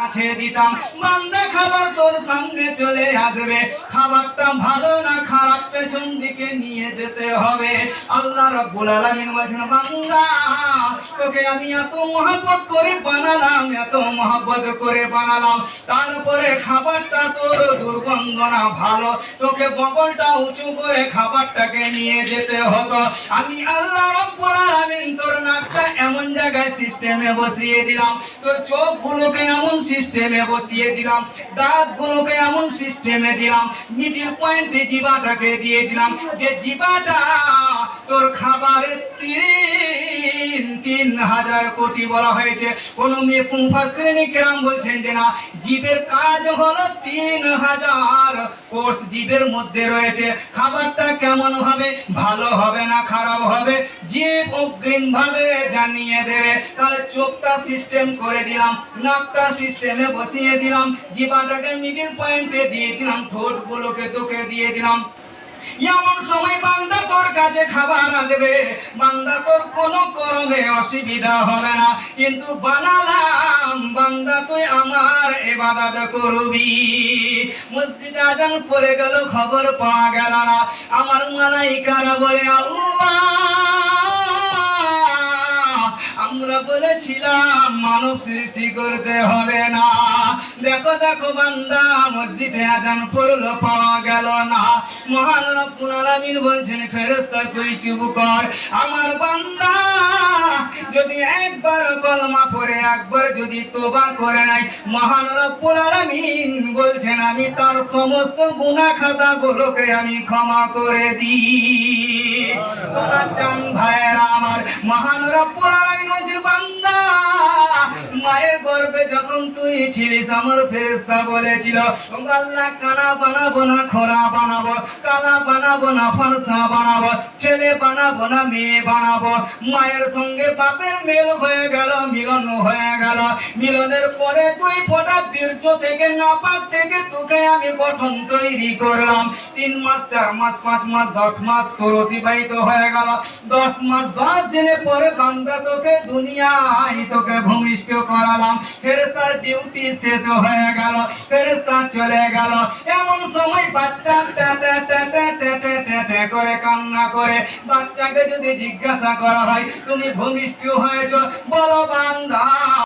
কাছে দিতাম, বান্দা খাবার তোর সামনে চলে আসবে, খাবারটা ভালো না খারাপ পেছন দিকে নিয়ে যেতে হবে। আল্লাহ রাব্বুল আলামিন বলেছেন, বান্দা তোকে আমি এত মহব্বত করে বানালাম, এত মহব্বত করে বানালাম, তারপরে খাবারটা তোর দুর্গন্ধ না ভালো, তোকে বগলটা উঁচু করে খাবারটাকে নিয়ে যেতে হতো। আমি আল্লাহ রাব্বুল আলামিন তোর নাকটা এমন জায়গায় সিস্টেমে বসিয়ে দিলাম, তোর চোখগুলোকে এমন সিস্টেমে বসিয়ে দিলাম, দাঁতগুলোকে এমন সিস্টেমে দিলাম, মিডল পয়েন্টে জিভাটাকে দিয়ে দিলাম, যে জিভাটা তোর খাবারের 3,000 কোটি বলা হয়েছে। কোন মুফাসসিরিন কেরাম বলছেন যে না, জীবের কাজ হলো 3,000 কোষ জীবের মধ্যে রয়েছে। খাবারটা কেমন হবে, ভালো হবে না খারাপ হবে, জীব অগ্রিম ভাবে জানিয়ে দেবে। তাহলে চোখটা সিস্টেম করে দিলাম, নাকটা সিস্টেমে বসিয়ে দিলাম, জিভাটাকে মিডল পয়েন্টে দিয়ে দিলাম, ঠোঁটগুলোকে তোকে দিয়ে দিলাম। এমন সময় বান্দা তোর কাছে খাবার আসবে, বান্দা তোর কোনো কর্মে অসুবিধা হবে না, কিন্তু বানালাম বান্দা তুই আমার ইবাদত করবি। মসজিদে আজান পড়ে গেল, খবর পাওয়া গেল না, আমার মালাইকারা বলে, আল্লাহ আমরা বলেছিলাম মানব সৃষ্টি করতে হবে না, দেখো দেখো বান্দা মসজিদে আজান পড়লো, পাওয়া গেল না। মহান রব্বুল আলামিন বলছেন, ফেরেশতা তুই চুপ কর, আমার বান্দা যদি একবার কলমা পড়ে একবার যদি তওবা করে নাই, মহান রব্বুল আলামিন বলছেন আমি তার সমস্ত গুনাহ খাতাগুলোকে আমি ক্ষমা করে দিই। সোনার চাঁদ ভাইয়েরা আমার, মহান রব্বুল আলামিন বলছেন, বান্দা মায়ের গর্ভে যখন তুই ছিলিস আমার ফেরেশতা বলেছিল, আল্লাহ কানা বানাবো না খোরা বানাবো, কালা বানাবো না ফর্সা বানাবো, ছেলে বানাবো না মেয়ে বানাবো। মায়ের সঙ্গে বাপের মেল হয়ে গেল, মিলন হয়ে গেল, মিলনের পরে তুই ফোটা বীর্য থেকে নাপাক থেকে তোকে আমি গঠন তৈরি করলাম। 3 মাস 4 মাস 5 মাস 10 মাস তোর অতিবাহিত হয়ে গেল, 10 মাস 10 দিনের পরে বান্দা তোকে দুনিয়ায় তোকে ভূমিষ্ঠ করালাম। ফেরেশতার ডিউটি শেষ হয়ে গেল, ফেরেশতা চলে গেল। এমন সময় বাচ্চা করে কান্না করে, বাচ্চাকে যদি জিজ্ঞাসা করা হয় তুমি ভূমিষ্ঠ হয়েছ, বলো বান্দা